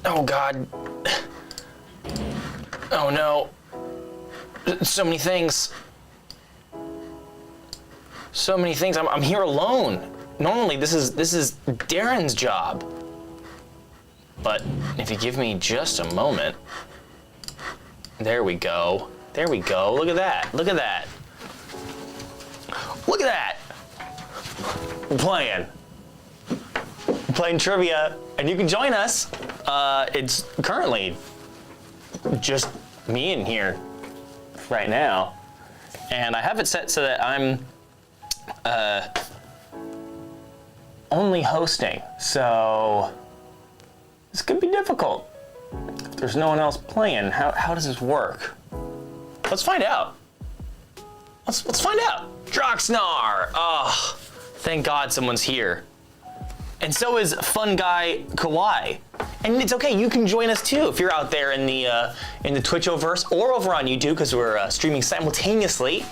Oh God. Oh no. So many things. So many things. I'm here alone. Normally this is Darren's job. But if you give me just a moment. There we go. There we go. Look at that. Look at that. Look at that. We're playing trivia, and you can join us. It's currently just me in here right now, and I have it set so that I'm only hosting, so this could be difficult. If there's no one else playing, how does this work? Let's find out. Let's find out. Droxnar! Oh, thank God someone's here. And so is Fun Guy Kawaii. And it's okay, you can join us too if you're out there in the Twitchoverse or over on YouTube, because we're streaming simultaneously.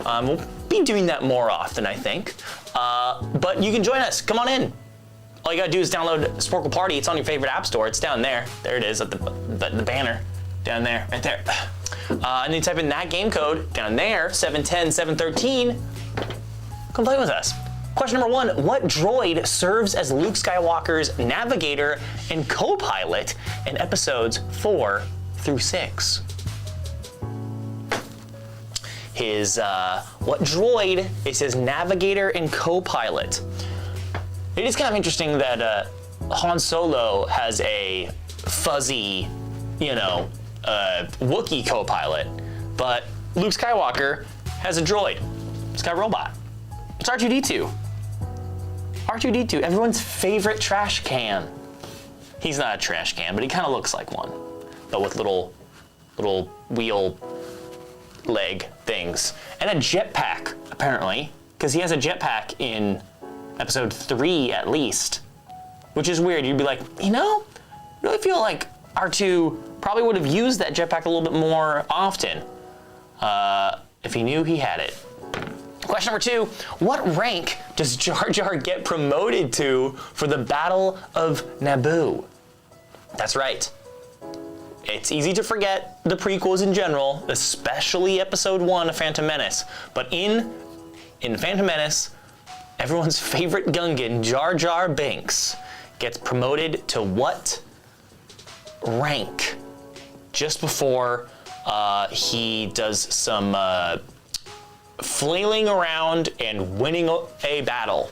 We'll be doing that more often, I think. But you can join us. Come on in. All you gotta do is download Sporkle Party. It's on your favorite app store. It's down there. There it is at the banner. Down there, right there. And you type in that game code down there, 710-713. Come play with us. Question number 1, what droid serves as Luke Skywalker's navigator and co-pilot in episodes 4 through 6? What droid is his navigator and co-pilot? It is kind of interesting that Han Solo has a fuzzy, Wookiee co-pilot, but Luke Skywalker has a droid. It's got a robot. It's R2-D2. R2-D2, everyone's favorite trash can. He's not a trash can, but he kind of looks like one, but with little wheel leg things. And a jetpack, apparently, because he has a jetpack in episode 3 at least, which is weird. You'd be like, I really feel like R2 probably would have used that jetpack a little bit more often if he knew he had it. Question number 2, what rank does Jar Jar get promoted to for the Battle of Naboo? That's right. It's easy to forget the prequels in general, especially episode 1 of Phantom Menace. But in Phantom Menace, everyone's favorite Gungan, Jar Jar Binks, gets promoted to what rank? Just before he does some flailing around and winning a battle.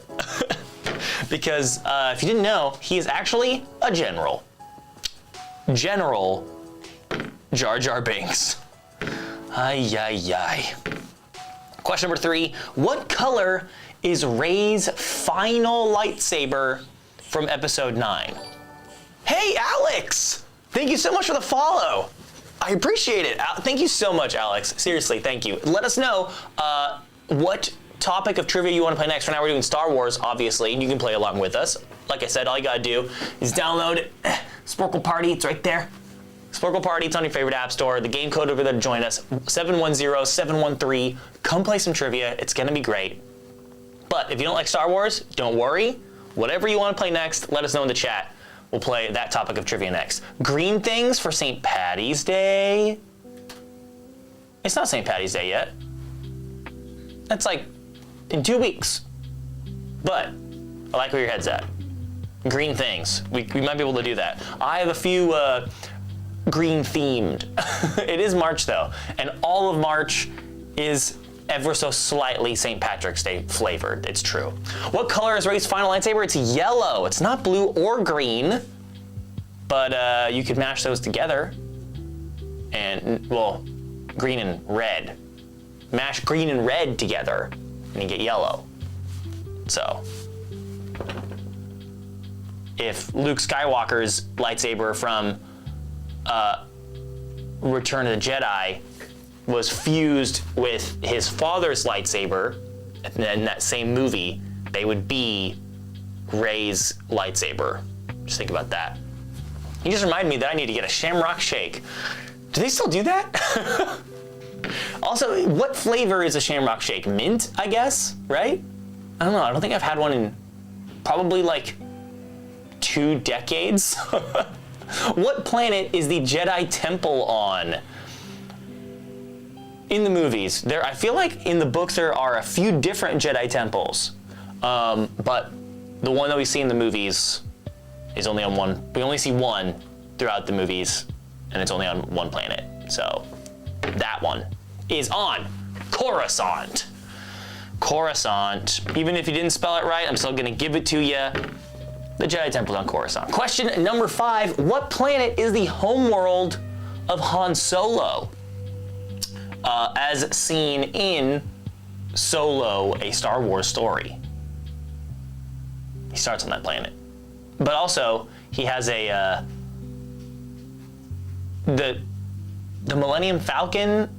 Because if you didn't know, he is actually a general. General Jar Jar Binks. Ay, ay, ay. Question number 3, what color is Rey's final lightsaber from episode 9? Hey, Alex! Thank you so much for the follow. I appreciate it. Thank you so much, Alex. Seriously, thank you. Let us know what topic of trivia you want to play next. For now, we're doing Star Wars, obviously, and you can play along with us. Like I said, all you gotta do is download Sporkle Party. It's right there. Sporkle Party, it's on your favorite app store. The game code over there to join us, 710-713. Come play some trivia. It's gonna be great. But if you don't like Star Wars, don't worry. Whatever you want to play next, let us know in the chat. We'll play that topic of trivia next. Green things for St. Paddy's Day. It's not St. Paddy's Day yet. That's like in 2 weeks. But I like where your head's at. Green things. We might be able to do that. I have a few green themed. It is March though, and all of March is ever so slightly St. Patrick's Day flavored. It's true. What color is Rey's final lightsaber? It's yellow. It's not blue or green, but you could mash those together. And, well, green and red. Mash green and red together, and you get yellow. So, if Luke Skywalker's lightsaber from Return of the Jedi was fused with his father's lightsaber in that same movie, they would be Rey's lightsaber. Just think about that. You just reminded me that I need to get a Shamrock Shake. Do they still do that? Also, what flavor is a Shamrock Shake? Mint, I guess, right? I don't know. I don't think I've had one in probably like 2 decades. What planet is the Jedi Temple on? In the movies, I feel like in the books there are a few different Jedi temples, but the one that we see in the movies is only on one. We only see one throughout the movies, and it's only on one planet. So that one is on Coruscant. Coruscant. Even if you didn't spell it right, I'm still gonna give it to you. The Jedi Temple's on Coruscant. Question number 5. What planet is the homeworld of Han Solo? As seen in Solo, a Star Wars story. He starts on that planet. But also, he has a, the Millennium Falcon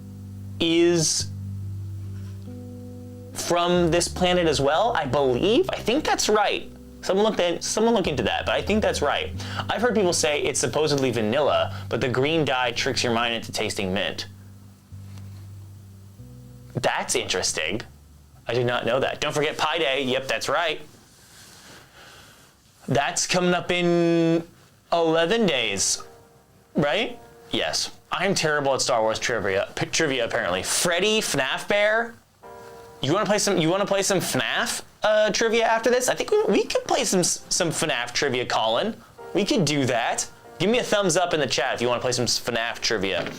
is from this planet as well, I believe. I think that's right. Someone look into that, but I think that's right. I've heard people say it's supposedly vanilla, but the green dye tricks your mind into tasting mint. That's interesting. I did not know that. Don't forget Pi Day. Yep, that's right. That's coming up in 11 days, right? Yes. I'm terrible at Star Wars trivia apparently. Freddy, FNAF Bear. You want to play some FNAF trivia after this? I think we could play some FNAF trivia, Colin. We could do that. Give me a thumbs up in the chat if you want to play some FNAF trivia.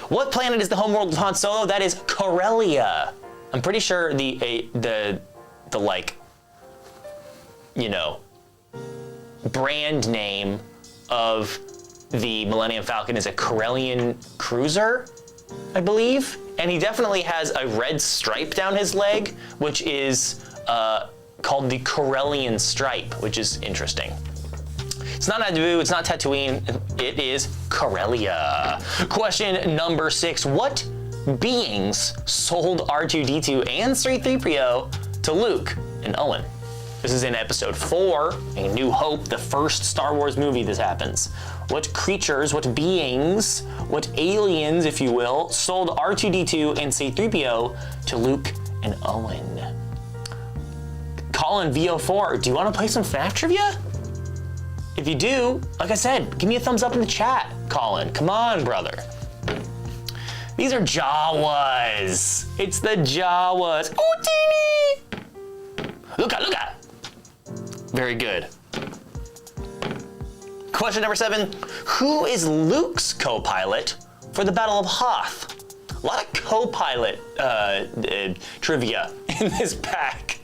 What planet is the homeworld of Han Solo? That is Corellia. I'm pretty sure the like, you know, brand name of the Millennium Falcon is a Corellian cruiser, I believe. And he definitely has a red stripe down his leg, which is called the Corellian stripe, which is interesting. It's not Naboo, it's not Tatooine, it is Corellia. Question number 6. What beings sold R2-D2 and C-3PO to Luke and Owen? This is in episode 4, A New Hope, the first Star Wars movie this happens. What creatures, what beings, what aliens, if you will, sold R2-D2 and C-3PO to Luke and Owen? Colin VO4, do you want to play some FNAF trivia? If you do, like I said, give me a thumbs up in the chat, Colin. Come on, brother. These are Jawas. It's the Jawas. Oh, teeny! Look at. Very good. Question number 7. Who is Luke's co-pilot for the Battle of Hoth? A lot of co-pilot trivia in this pack.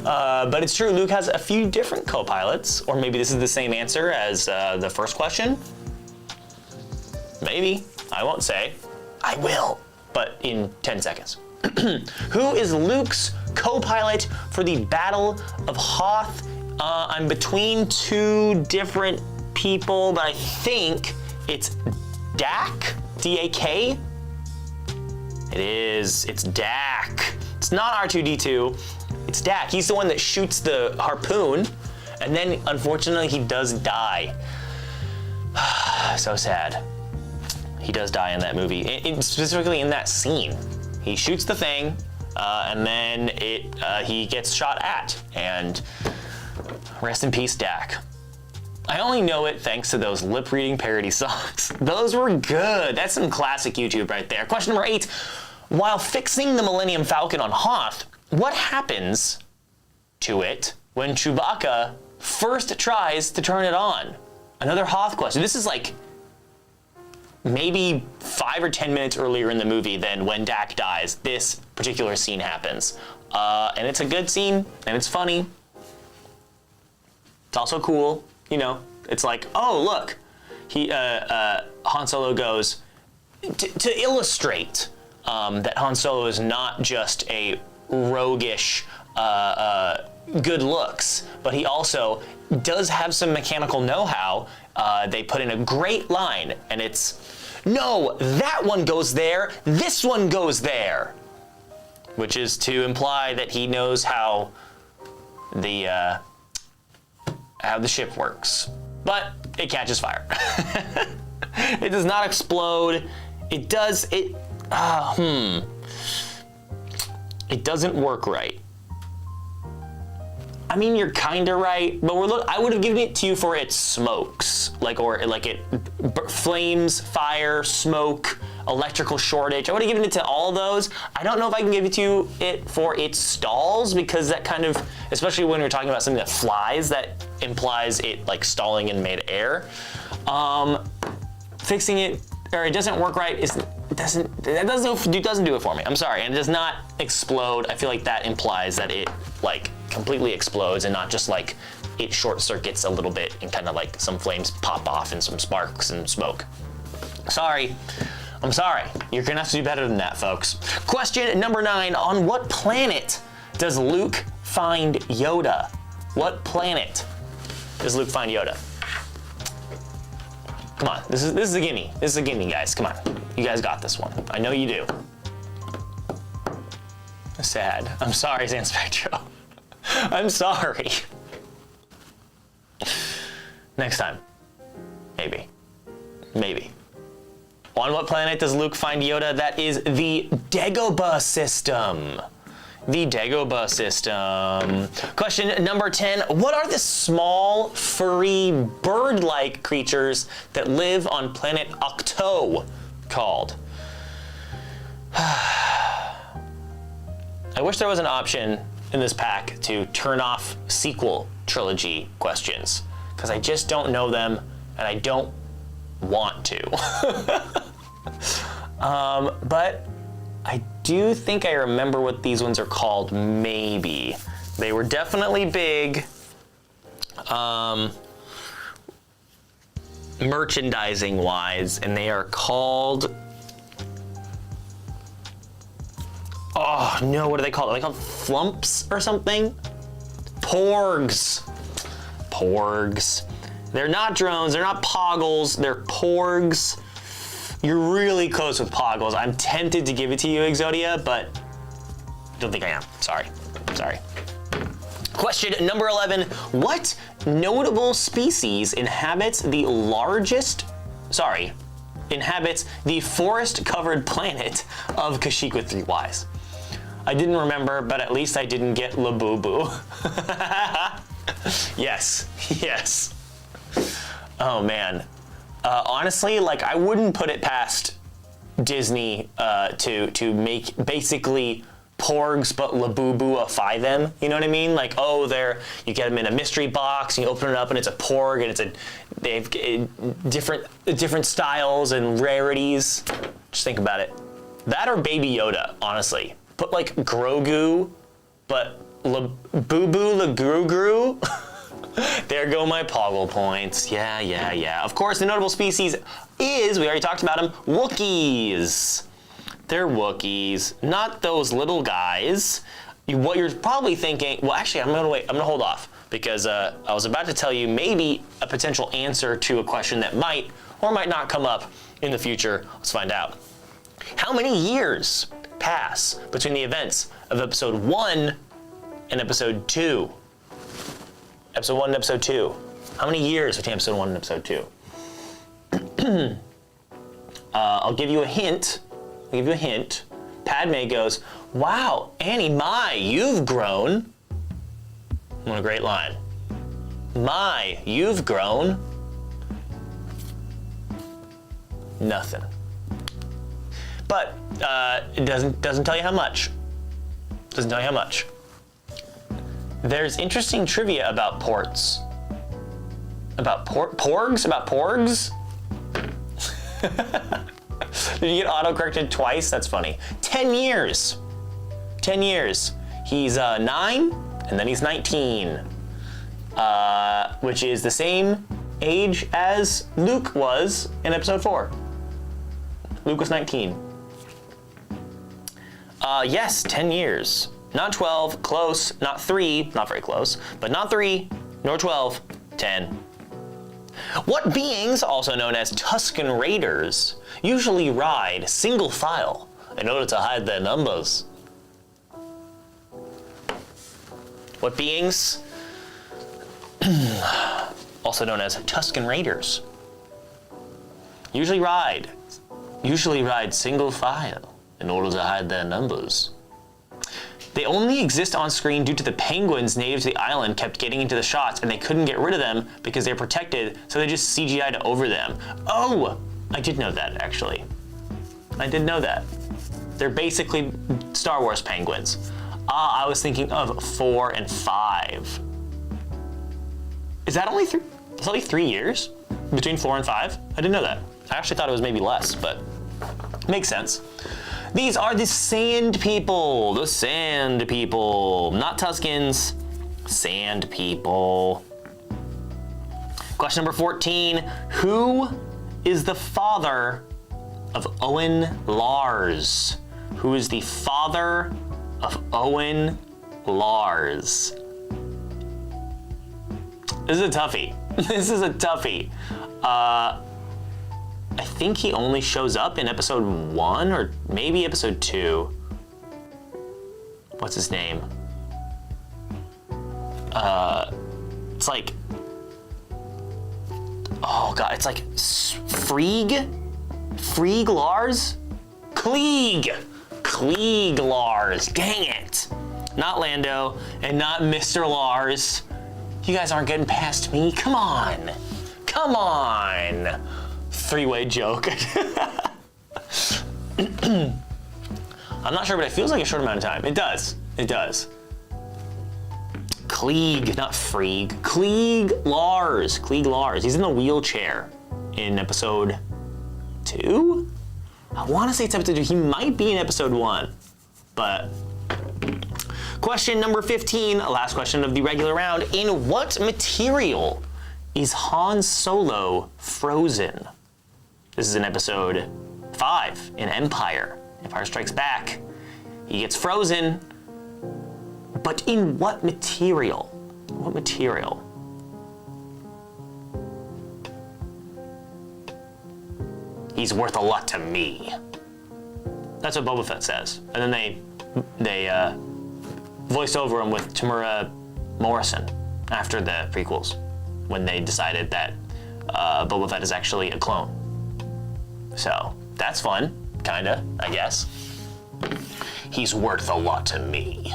But it's true, Luke has a few different co-pilots, or maybe this is the same answer as the first question. Maybe. I won't say. I will, but in 10 seconds. Who is Luke's co-pilot for the Battle of Hoth? I'm between 2 different people, but I think it's Dak, D-A-K. It is, it's Dak. It's not R2-D2, it's Dak. He's the one that shoots the harpoon, and then unfortunately he does die. So sad. He does die in that movie, specifically in that scene. He shoots the thing, and then he gets shot at, and rest in peace, Dak. I only know it thanks to those lip-reading parody songs. Those were good. That's some classic YouTube right there. Question number 8. While fixing the Millennium Falcon on Hoth, what happens to it when Chewbacca first tries to turn it on? Another Hoth question. This is like maybe 5 or 10 minutes earlier in the movie than when Dak dies. This particular scene happens. And it's a good scene, and it's funny. It's also cool. You know, it's like, oh, look, Han Solo goes, to illustrate that Han Solo is not just a roguish good looks, but he also does have some mechanical know-how. They put in a great line, and it's, no, that one goes there, this one goes there, which is to imply that he knows how the ship works, but it catches fire. It does not explode. It doesn't work right. I mean, you're kind of right, but I would have given it to you for its smokes, flames, fire, smoke, electrical shortage. I would have given it to all those. I don't know if I can give it to it for its stalls, because that kind of, especially when we're talking about something that flies, that implies it like stalling in midair. Fixing it, or it doesn't work right, it doesn't do it for me. I'm sorry, and it does not explode. I feel like that implies that it like completely explodes and not just like it short circuits a little bit and kind of like some flames pop off and some sparks and smoke. Sorry. I'm sorry. You're gonna have to do better than that, folks. Question number 9. On what planet does Luke find Yoda? What planet does Luke find Yoda? Come on, this is a gimme. This is a gimme, guys. Come on. You guys got this one. I know you do. Sad. I'm sorry, San Spectro. I'm sorry. Next time. Maybe. Maybe. On what planet does Luke find Yoda? That is the Dagobah system. The Dagobah system. Question number 10. What are the small, furry, bird-like creatures that live on planet Ahch-To called? I wish there was an option in this pack to turn off sequel trilogy questions, because I just don't know them and I don't want to. But I do think I remember what these ones are called, maybe. They were definitely big. Merchandising wise, and they are called, oh no, what are they called? Are they called flumps or something? Porgs. Porgs. They're not drones, they're not poggles, they're porgs. You're really close with poggles. I'm tempted to give it to you, Exodia, but don't think I am. Sorry. Question number 11. What notable species inhabits the forest-covered planet of Kashyyyk with 3 Ys? I didn't remember, but at least I didn't get Labubu. Yes. Oh man. Honestly, like, I wouldn't put it past Disney to make basically porgs but Labubu-ify them. You know what I mean? Like, oh, you get them in a mystery box, and you open it up, and it's a porg, and they have different styles and rarities. Just think about it. That or Baby Yoda, honestly. Put like Grogu, but Labubu Lagru. There go my Poggle points. Yeah. Of course, the notable species is, we already talked about them, Wookiees. They're Wookiees, not those little guys. What you're probably thinking, well, actually, I'm gonna hold off, because I was about to tell you maybe a potential answer to a question that might or might not come up in the future. Let's find out. How many years pass between the events of episode 1 and episode 2? Episode 1 and episode 2. How many years between episode 1 and episode 2? I'll give you a hint. Padme goes, "Wow, Annie, my, you've grown." What a great line. My, you've grown. Nothing. But it doesn't tell you how much. Doesn't tell you how much. There's interesting trivia about ports. About porgs? About porgs? Did you get auto-corrected twice? That's funny. 10 years. 10 years. He's 9, and then he's 19. Which is the same age as Luke was in episode 4. Luke was 19. Yes, 10 years. Not 12, close. Not 3, not very close. But not 3, nor 12, 10. What beings, also known as Tusken Raiders, usually ride single file in order to hide their numbers? What beings, also known as Tusken Raiders, usually ride single file in order to hide their numbers? They only exist on screen due to the penguins native to the island kept getting into the shots and they couldn't get rid of them because they're protected, so they just CGI'd over them. Oh, I did know that actually. I did know that. They're basically Star Wars penguins. I was thinking of 4 and 5. Is that only three? It's only 3 years between 4 and 5? I didn't know that. I actually thought it was maybe less, but makes sense. These are the Sand People. The Sand People. Not Tuskens. Sand People. Question number 14. Who is the father of Owen Lars? Who is the father of Owen Lars? This is a toughie. This is a toughie. I think he only shows up in episode 1 or maybe episode 2. What's his name? It's like, oh god, it's like Frigg? Frigg Lars? Klieg Lars, dang it. Not Lando and not Mr. Lars. You guys aren't getting past me, come on. Come on. 3-way joke. I'm not sure, but it feels like a short amount of time. It does. It does. Klieg, not Frigg. Klieg Lars. Klieg Lars. He's in the wheelchair in episode 2? I want to say it's episode 2. He might be in episode 1, but... Question number 15, last question of the regular round. In what material is Han Solo frozen? This is in episode 5 in Empire. Empire Strikes Back. He gets frozen, but in what material? What material? He's worth a lot to me. That's what Boba Fett says. And then they voiced over him with Tamura Morrison after the prequels, when they decided that Boba Fett is actually a clone. So that's fun, kinda, I guess. He's worth a lot to me.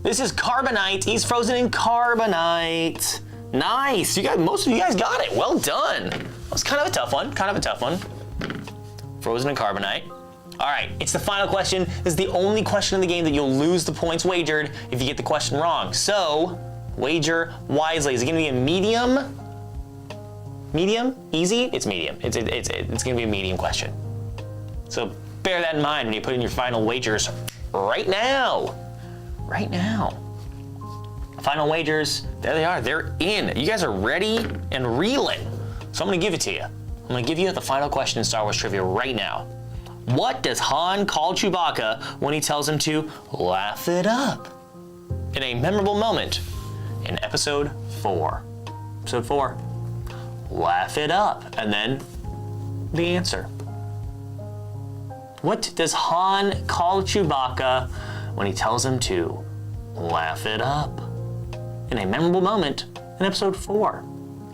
This is carbonite. He's frozen in carbonite. Nice. You guys, most of you guys got it. Well done. That was kind of a tough one. Frozen in carbonite. All right, it's the final question. This is the only question in the game that you'll lose the points wagered if you get the question wrong. So, wager wisely. Is it gonna be a medium? Medium? Easy? It's medium. It's gonna be a medium question. So bear that in mind when you put in your final wagers right now. Right now. Final wagers, there they are, they're in. You guys are ready and reeling. So I'm gonna give it to you. I'm gonna give you the final question in Star Wars trivia right now. What does Han call Chewbacca when he tells him to laugh it up? In a memorable moment in episode 4. Episode 4. Laugh it up, and then the answer. What does Han call Chewbacca when he tells him to laugh it up? In a memorable moment in episode 4,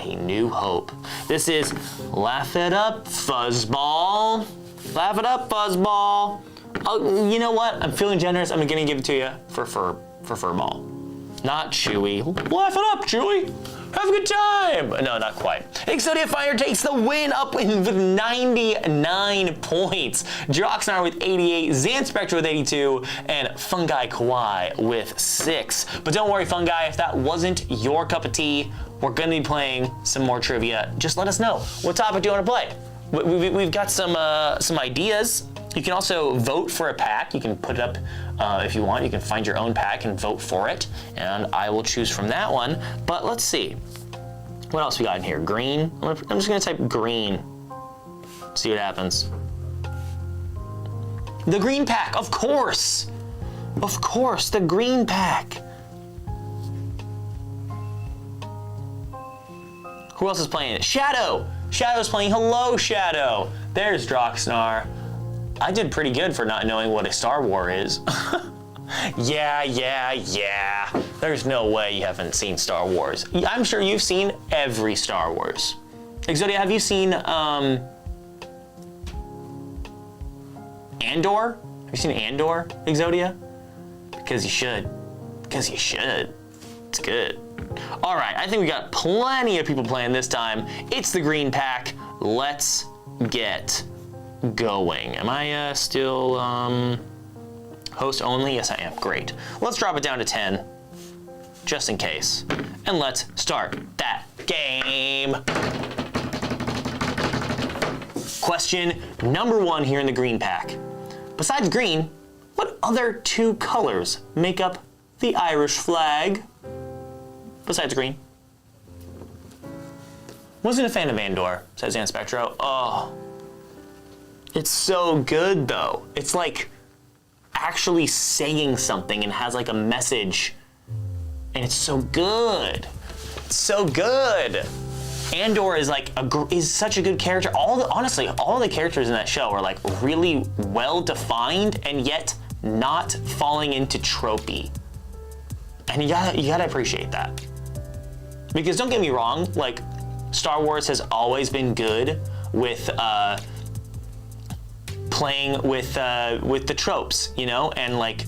A New Hope. This is Laugh It Up, Fuzzball. Laugh it up, Fuzzball. Oh, you know what? I'm feeling generous. I'm gonna give it to you for Furball. Not Chewie. Laugh it up, Chewie. Have a good time. No, not quite. Exodia Fire takes the win up with 99 points. Droxnar with 88, Zan Spectre with 82, and Fungi Kawaii with 6. But don't worry, Fungi, if that wasn't your cup of tea, we're gonna be playing some more trivia. Just let us know. What topic do you want to play? We've got some ideas. You can also vote for a pack. You can put it up if you want. You can find your own pack and vote for it, and I will choose from that one. But let's see. What else we got in here? Green. I'm just gonna type green. See what happens. The green pack, of course. Of course, the green pack. Who else is playing it? Shadow. Shadow's playing. Hello, Shadow. There's Droxnar. I did pretty good for not knowing what a Star War is. Yeah. There's no way you haven't seen Star Wars. I'm sure you've seen every Star Wars. Exodia, have you seen Andor? Have you seen Andor, Exodia? Because you should. Because you should. It's good. All right, I think we got plenty of people playing this time. It's the green pack. Let's get going. Am I still host only? Yes, I am. Great. Let's drop it down to 10, just in case. And let's start that game. Question number 1 here in the green pack. Besides green, what other 2 colors make up the Irish flag? Besides green. Wasn't a fan of Andor, says Anspectro. Oh, it's so good though. It's like actually saying something and has like a message, and it's so good. It's so good. Andor is like is such a good character. Honestly, all the characters in that show are like really well defined and yet not falling into tropey. And you gotta appreciate that. Because don't get me wrong, like Star Wars has always been good with playing with the tropes, you know, and like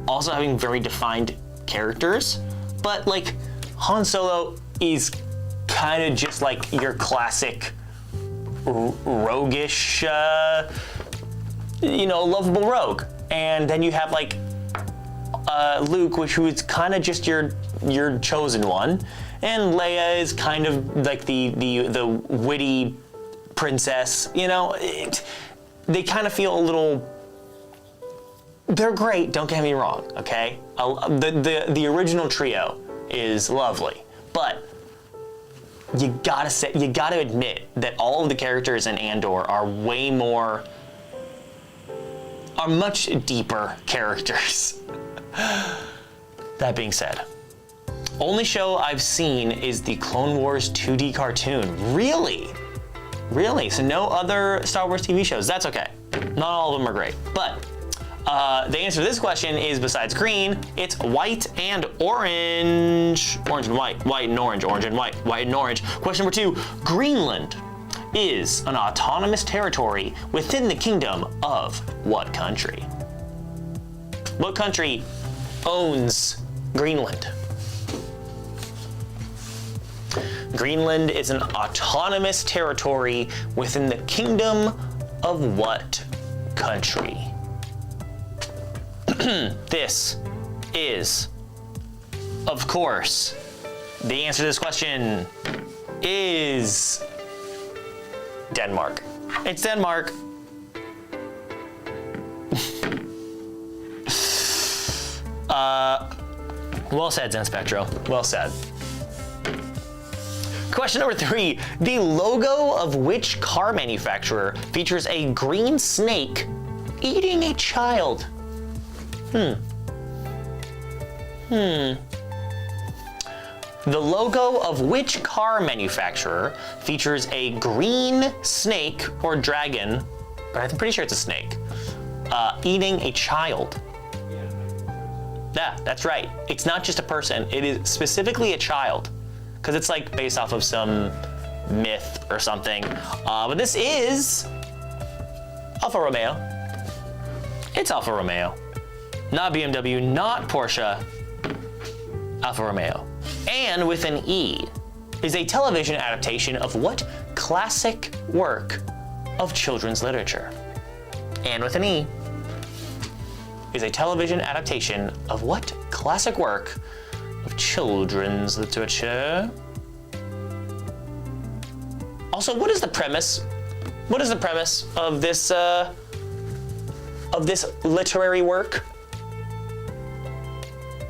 also having very defined characters. But like Han Solo is kind of just like your classic roguish, you know, lovable rogue. And then you have like Luke, who is kind of just your chosen one, and Leia is kind of like the witty princess. You know, they kind of feel a little. They're great. Don't get me wrong. Okay, the original trio is lovely, but you gotta admit that all of the characters in Andor are much deeper characters. That being said, only show I've seen is the Clone Wars 2D cartoon. Really? Really? So no other Star Wars TV shows. That's okay. Not all of them are great. But the answer to this question is besides green, it's white and orange. Orange and white. White and orange. Orange and white. White and orange. Question number 2. Greenland is an autonomous territory within the kingdom of what country? What country owns Greenland? Greenland is an autonomous territory within the kingdom of what country? This is, of course, the answer to this question is Denmark. It's Denmark. Well said, Zen Spectro. Well said. Question number 3. The logo of which car manufacturer features a green snake eating a child? The logo of which car manufacturer features a green snake or dragon, but I'm pretty sure it's a snake, eating a child? Yeah, that's right. It's not just a person. It is specifically a child, because it's like based off of some myth or something. But this is Alfa Romeo. It's Alfa Romeo. Not BMW, not Porsche, Alfa Romeo. And with an E is a television adaptation of what classic work of children's literature? And with an E is a television adaptation of what classic work of children's literature? Also, what is the premise? What is the premise of this literary work?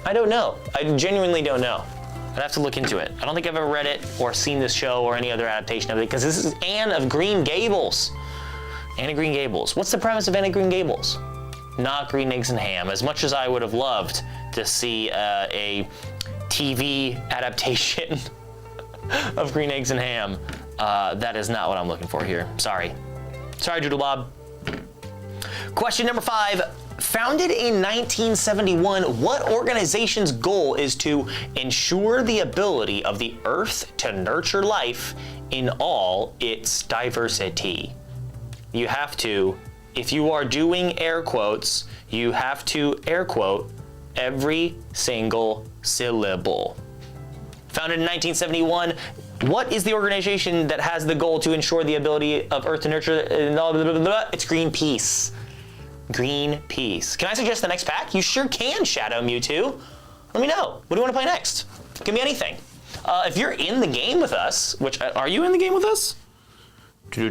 I don't know. I genuinely don't know. I'd have to look into it. I don't think I've ever read it or seen this show or any other adaptation of it, because this is Anne of Green Gables. Anne of Green Gables. What's the premise of Anne of Green Gables? Not Green Eggs and Ham. As much as I would have loved to see a TV adaptation of Green Eggs and Ham, that is not what I'm looking for here. Sorry. Sorry, Doodle Bob. Question number 5. Founded in 1971, what organization's goal is to ensure the ability of the Earth to nurture life in all its diversity? You have to, if you are doing air quotes, you have to air quote every single syllable. Founded in 1971, what is the organization that has the goal to ensure the ability of Earth to nurture? It's Greenpeace. Greenpeace. Can I suggest the next pack? You sure can, Shadow Mewtwo. Let me know. What do you want to play next? Give me anything. If you're in the game with us, which are you in the game with us? I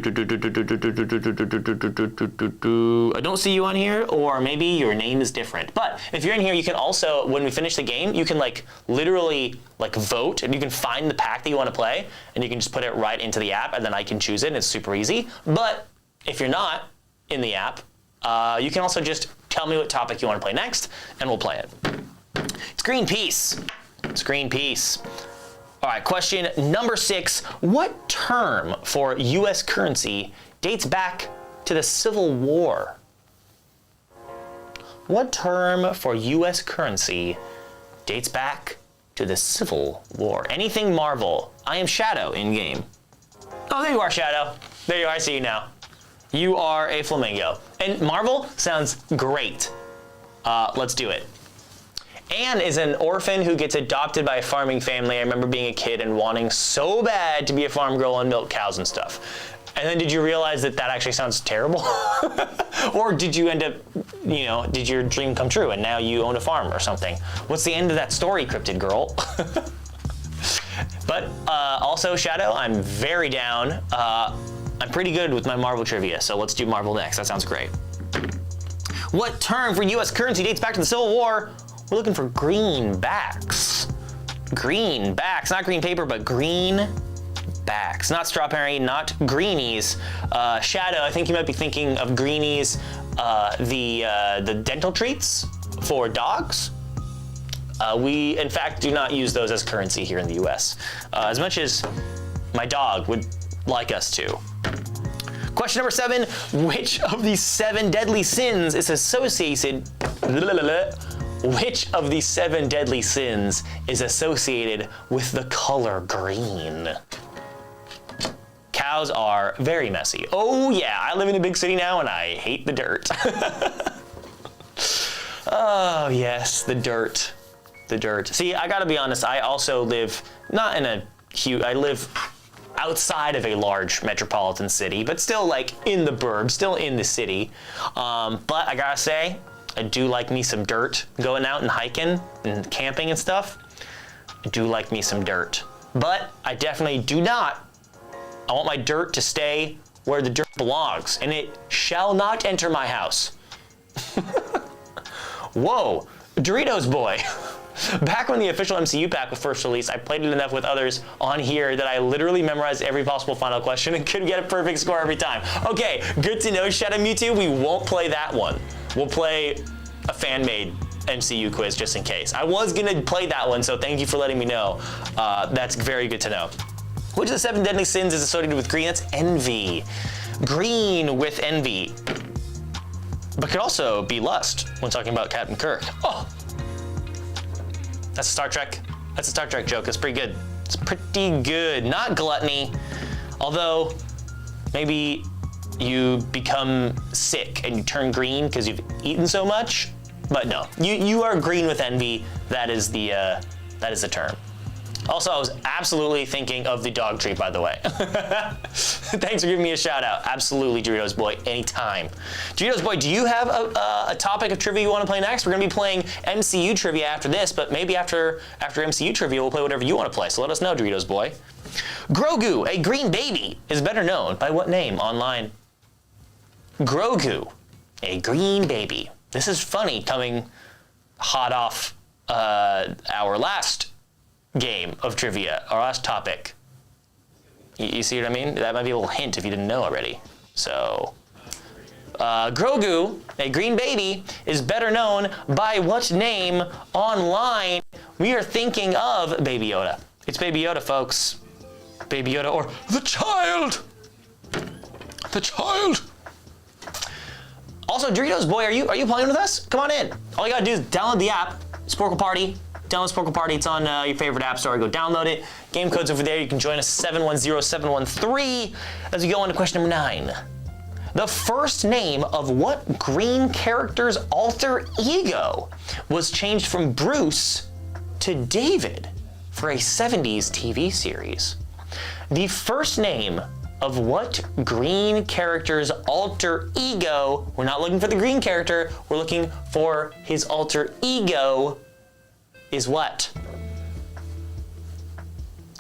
don't see you on here, or maybe your name is different. But if you're in here, you can also, when we finish the game, you can like literally like vote, and you can find the pack that you want to play, and you can just put it right into the app, and then I can choose it, and it's super easy. But if you're not in the app, you can also just tell me what topic you want to play next, and we'll play it. It's Greenpeace. It's Greenpeace. All right, question number 6. What term for U.S. currency dates back to the Civil War? What term for U.S. currency dates back to the Civil War? Anything Marvel. I am Shadow in game. Oh, there you are, Shadow. There you are, I see you now. You are a flamingo. And Marvel sounds great. Let's do it. Anne is an orphan who gets adopted by a farming family. I remember being a kid and wanting so bad to be a farm girl and milk cows and stuff. And then did you realize that that actually sounds terrible? Or did you end up, did your dream come true and now you own a farm or something? What's the end of that story, Cryptid Girl? But also, Shadow, I'm very down. I'm pretty good with my Marvel trivia, so let's do Marvel next. That sounds great. What term for U.S. currency dates back to the Civil War? We're looking for greenbacks. Greenbacks, not green paper, but greenbacks. Not strawberry, not greenies. Shadow, I think you might be thinking of greenies, the dental treats for dogs. We, in fact, do not use those as currency here in the US, as much as my dog would like us to. Question number 7, which of these 7 deadly sins is associated, which of these 7 deadly sins is associated with the color green? Cows are very messy. Oh yeah, I live in a big city now and I hate the dirt. Oh yes, the dirt. The dirt. See, I gotta be honest, I also live not in a huge, I live outside of a large metropolitan city, but still like in the burbs, still in the city. But I gotta say, I do like me some dirt. Going out and hiking and camping and stuff, I do like me some dirt. But I definitely do not. I want my dirt to stay where the dirt belongs, and it shall not enter my house. Whoa, Doritos Boy. Back when the official MCU pack was first released, I played it enough with others on here that I literally memorized every possible final question and could get a perfect score every time. Okay, good to know, Shadow Mewtwo. We won't play that one. We'll play a fan-made MCU quiz just in case. I was gonna play that one, so thank you for letting me know. That's very good to know. Which of the 7 deadly sins is associated with green? That's envy. Green with envy. But could also be lust when talking about Captain Kirk. Oh! That's a Star Trek joke. That's pretty good. It's pretty good. Not gluttony, although maybe you become sick and you turn green because you've eaten so much. But no, you are green with envy. That is the term. Also, I was absolutely thinking of the dog treat, by the way. Thanks for giving me a shout out. Absolutely, Doritos Boy, anytime. Doritos Boy, do you have a topic of trivia you want to play next? We're going to be playing MCU trivia after this, but maybe after MCU trivia, we'll play whatever you want to play. So let us know, Doritos Boy. Grogu, a green baby, is better known by what name online? Grogu, a green baby. This is funny coming hot off our last game of trivia, our last topic. You see what I mean? That might be a little hint if you didn't know already. So, Grogu, a green baby, is better known by what name online? We are thinking of Baby Yoda. It's Baby Yoda, folks. Baby Yoda, or the child. The child. Also, Doritos Boy, are you playing with us? Come on in. All you gotta do is download the app, Sporkle Party. Download Sporkle Party. It's on your favorite app store. Go download it. Game code's over there. You can join us 710-713 as we go on to question number 9. The first name of what green character's alter ego was changed from Bruce to David for a 70s TV series? The first name of what green character's alter ego, we're not looking for the green character, we're looking for his alter ego, is what?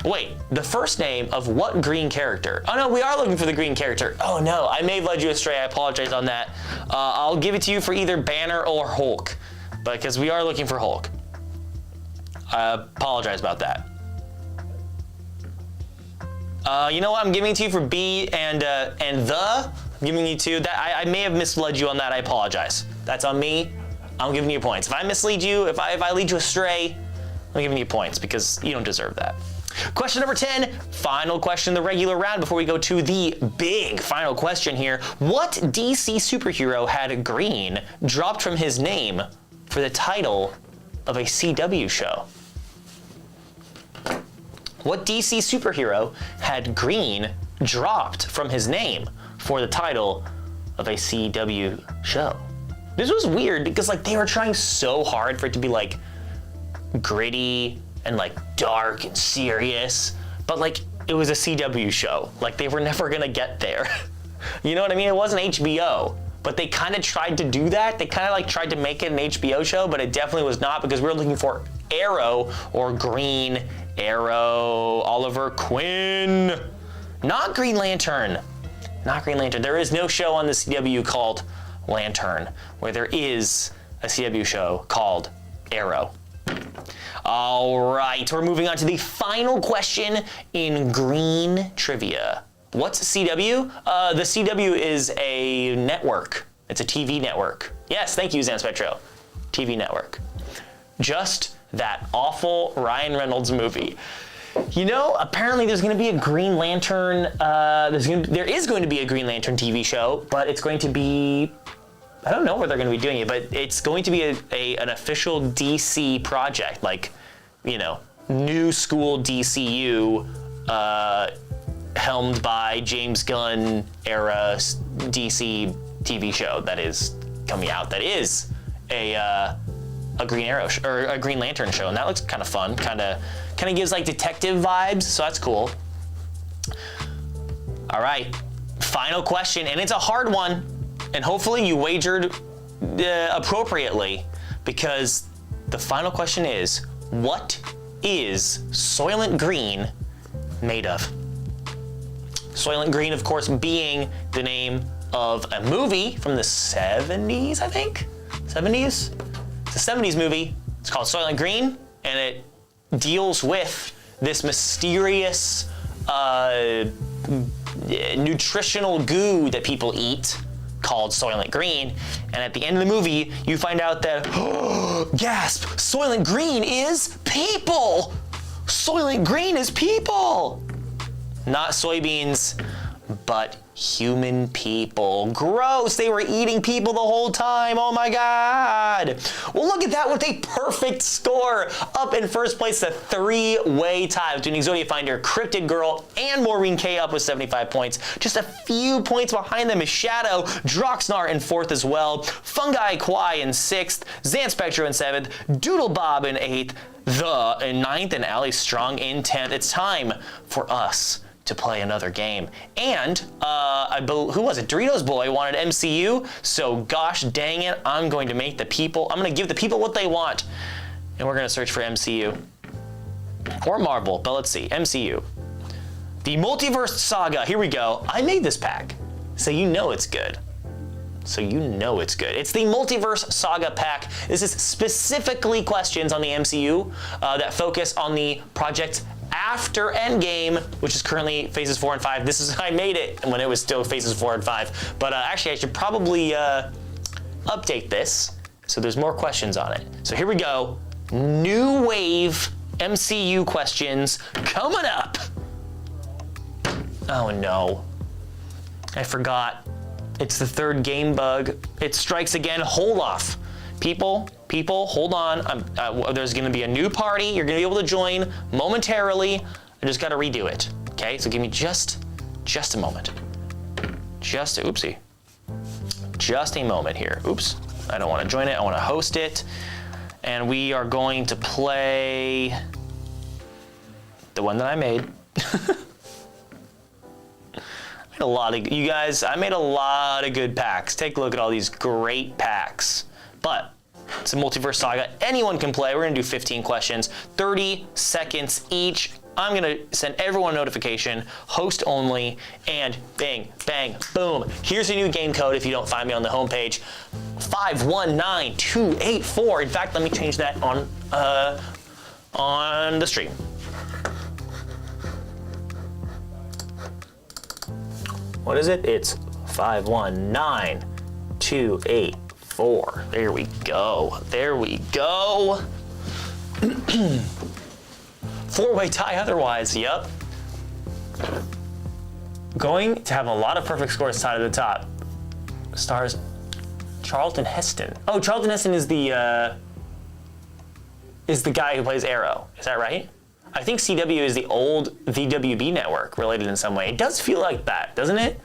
Wait, the first name of what green character? Oh no, we are looking for the green character. Oh no, I may have led you astray, I apologize on that. I'll give it to you for either Banner or Hulk, because we are looking for Hulk. I apologize about that. You know what, I'm giving it to you for B and the. I'm giving you to that. I may have misled you on that, I apologize. That's on me, I'm giving you points. If I mislead you, if I lead you astray, I'm giving you points because you don't deserve that. Question number 10, final question in the regular round before we go to the big final question here. What DC superhero had green dropped from his name for the title of a CW show? What DC superhero had green dropped from his name for the title of a CW show? This was weird because like they were trying so hard for it to be like gritty and like dark and serious, but like it was a CW show. Like they were never gonna get there. You know what I mean? It wasn't HBO, but they kind of tried to do that. They kind of like tried to make it an HBO show, but it definitely was not because we were looking for Arrow or Green Arrow, Oliver Queen, not Green Lantern. Not Green Lantern. There is no show on the CW called Lantern, where there is a CW show called Arrow. All right, we're moving on to the final question in green trivia. What's CW? The CW is a network. It's a TV network. Yes, thank you, Zan Spectro. TV network. Just that awful Ryan Reynolds movie. You know, apparently there's going to be a Green Lantern, there is going to be a Green Lantern TV show, but it's going to be, I don't know where they're going to be doing it, but it's going to be an official DC project, like, you know, new school DCU, helmed by James Gunn era DC TV show that is coming out. That is a Green Arrow or a Green Lantern show, and that looks kind of fun. Kind of gives like detective vibes, so that's cool. All right, final question, and it's a hard one, and hopefully you wagered appropriately, because the final question is, what is Soylent Green made of? Soylent Green, of course, being the name of a movie from the 70s, I think? 70s? It's a 70s movie. It's called Soylent Green, and it deals with this mysterious nutritional goo that people eat called Soylent Green. And at the end of the movie, you find out that, gasp, Soylent Green is people! Soylent Green is people! Not soybeans, but human people. Gross, they were eating people the whole time, oh my God. Well, look at that with a perfect score. Up in first place, a three-way tie between Exodia Finder, Cryptid Girl, and Maureen K up with 75 points. Just a few points behind them is Shadow, Droxnar in fourth as well, Fungi Kwai in sixth, Zan Spectro in seventh, Doodle Bob in eighth, The in ninth, and Ali Strong in 10th. It's time for us to play another game. And who was it? Doritos Boy wanted MCU, so gosh dang it, I'm going to give the people what they want, and we're gonna search for MCU. Or Marvel, but let's see, MCU. The Multiverse Saga, here we go. I made this pack, so you know it's good. It's the Multiverse Saga pack. This is specifically questions on the MCU that focus on the project after Endgame, which is currently phases 4 and 5. I made it when it was still phases 4 and 5. But actually, I should probably update this so there's more questions on it. So here we go. New wave MCU questions coming up. Oh no. I forgot. It's the third game bug. It strikes again. Hold off. People, hold on. There's gonna be a new party. You're gonna be able to join momentarily. I just gotta redo it, okay? So give me just a moment. Oopsie. just a moment here. Oops, I don't want to join it, I want to host it. And we are going to play the one that I made. I made a lot of good packs. Take a look at all these great packs. But it's a Multiverse Saga. Anyone can play. We're gonna do 15 questions, 30 seconds each. I'm gonna send everyone a notification, host only, and bang, bang, boom. Here's a new game code if you don't find me on the homepage, 519284. In fact, let me change that on the stream. What is it? It's 519284. There we go. There we go. Four-way tie otherwise, yep. Going to have a lot of perfect scores tied at the top. Stars Charlton Heston. Oh, Charlton Heston is the guy who plays Arrow. Is that right? I think CW is the old VWB network related in some way. It does feel like that, doesn't it?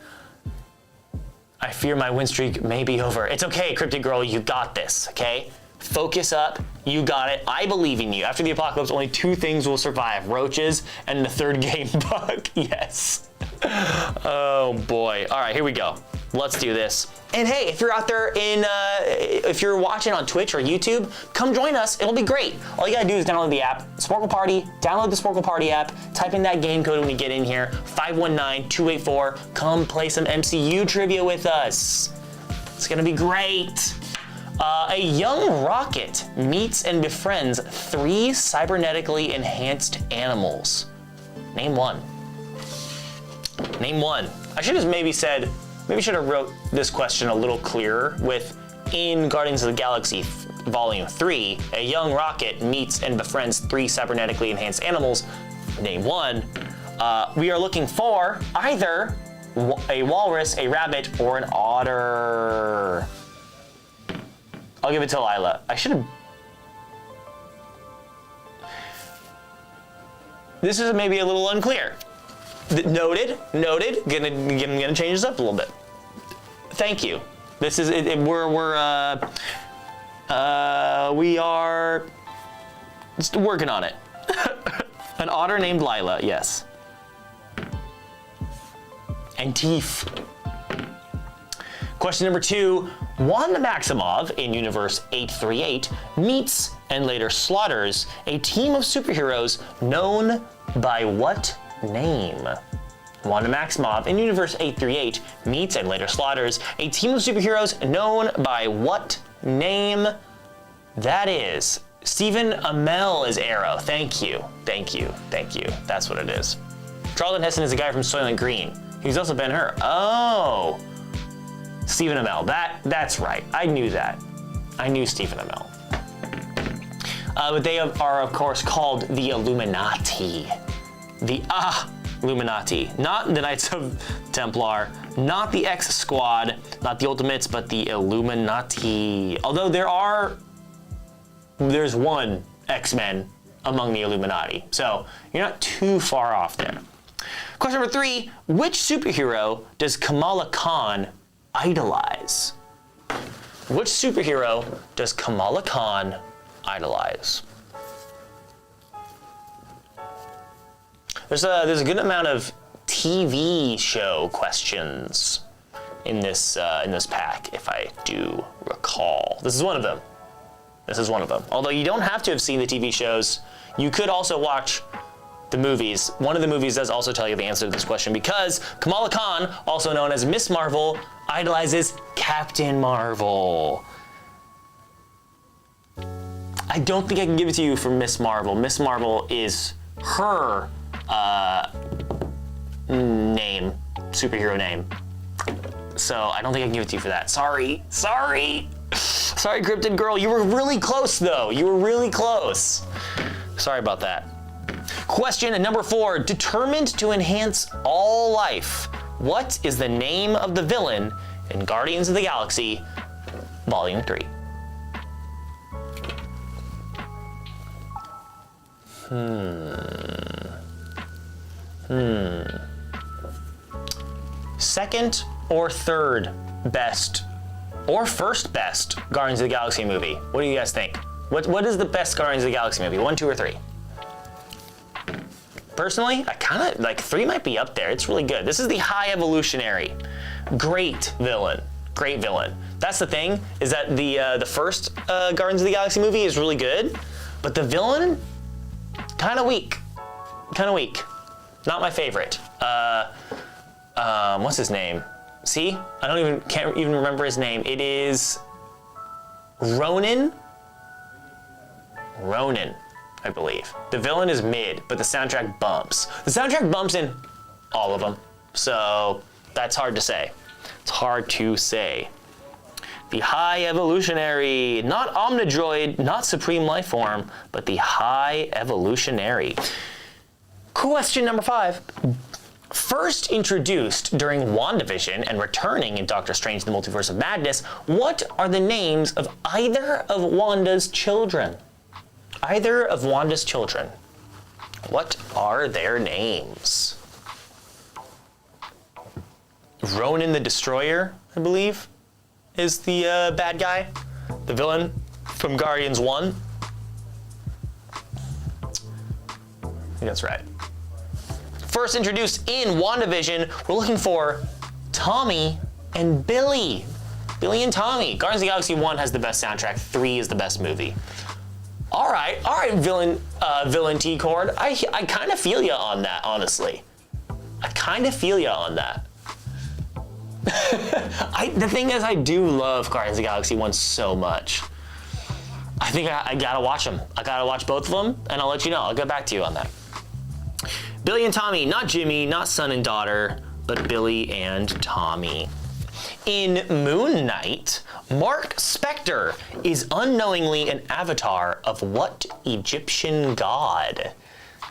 I fear my win streak may be over. It's okay, Cryptid Girl, you got this, okay? Focus up, you got it. I believe in you. After the apocalypse, only two things will survive, roaches and the third game bug. Yes. Oh boy. All right, here we go. Let's do this. And hey, if you're out there if you're watching on Twitch or YouTube, come join us. It'll be great. All you gotta do is download the app, Sporcle Party. Download the Sporcle Party app. Type in that game code when you get in here, 519284. Come play some MCU trivia with us. It's gonna be great. A young rocket meets and befriends 3 cybernetically enhanced animals. Name one. Name one. I should have maybe should have wrote this question a little clearer with, in Guardians of the Galaxy Volume 3, a young rocket meets and befriends 3 cybernetically enhanced animals. Name one. We are looking for either a walrus, a rabbit, or an otter. I'll give it to Lila. I should have... This is maybe a little unclear. Noted. Gonna change this up a little bit. Thank you. This is we are just working on it. An otter named Lila, yes. And teeth. Question number 2. Wanda Maximoff in Universe 838 meets and later slaughters a team of superheroes known by what name? Wanda Maximoff in Universe 838 meets and later slaughters a team of superheroes known by what name? That is Stephen Amell is Arrow. Thank you. That's what it is. Charlton Heston is the guy from Soylent Green. He's also Ben-Hur. Oh, Stephen Amell. That's right. I knew that. I knew Stephen Amell. But they are of course called the Illuminati. The Illuminati, not the Knights of Templar, not the X Squad, not the Ultimates, but the Illuminati. Although there's one X-Men among the Illuminati, so you're not too far off there. Question number 3, which superhero does Kamala Khan idolize? Which superhero does Kamala Khan idolize? There's a good amount of TV show questions in this pack, if I do recall. This is one of them. Although you don't have to have seen the TV shows, you could also watch the movies. One of the movies does also tell you the answer to this question because Kamala Khan, also known as Miss Marvel, idolizes Captain Marvel. I don't think I can give it to you for Miss Marvel. Miss Marvel is her superhero name. So I don't think I can give it to you for that. Sorry, Cryptid Girl. You were really close though. You were really close. Sorry about that. Question number 4, determined to enhance all life. What is the name of the villain in Guardians of the Galaxy Volume 3? Second or third best or first best Guardians of the Galaxy movie? What do you guys think? What is the best Guardians of the Galaxy movie? 1, 2, or 3? Personally, I kind of like 3 might be up there. It's really good. This is the High Evolutionary. Great villain. Great villain. That's the thing, is that the first Guardians of the Galaxy movie is really good, but the villain, kind of weak. Kind of weak. Not my favorite. What's his name? See? Can't even remember his name. It is Ronan? Ronan, I believe. The villain is mid, but the soundtrack bumps. The soundtrack bumps in all of them, so that's hard to say. It's hard to say. The High Evolutionary, not Omnidroid, not Supreme Life Form, but the High Evolutionary. Question number 5. First introduced during WandaVision and returning in Doctor Strange: The Multiverse of Madness, what are the names of either of Wanda's children? Either of Wanda's children. What are their names? Ronan the Destroyer, I believe, is the bad guy. The villain from Guardians 1. I think that's right. First introduced in WandaVision, we're looking for Tommy and Billy. Billy and Tommy. Guardians of the Galaxy 1 has the best soundtrack. 3 is the best movie. All right, villain T-Cord. I kind of feel you on that, honestly. I kind of feel you on that. The thing is, I do love Guardians of the Galaxy 1 so much. I think I gotta watch them. I gotta watch both of them, and I'll let you know. I'll get back to you on that. Billy and Tommy, not Jimmy, not son and daughter, but Billy and Tommy. In Moon Knight, Mark Spector is unknowingly an avatar of what Egyptian god?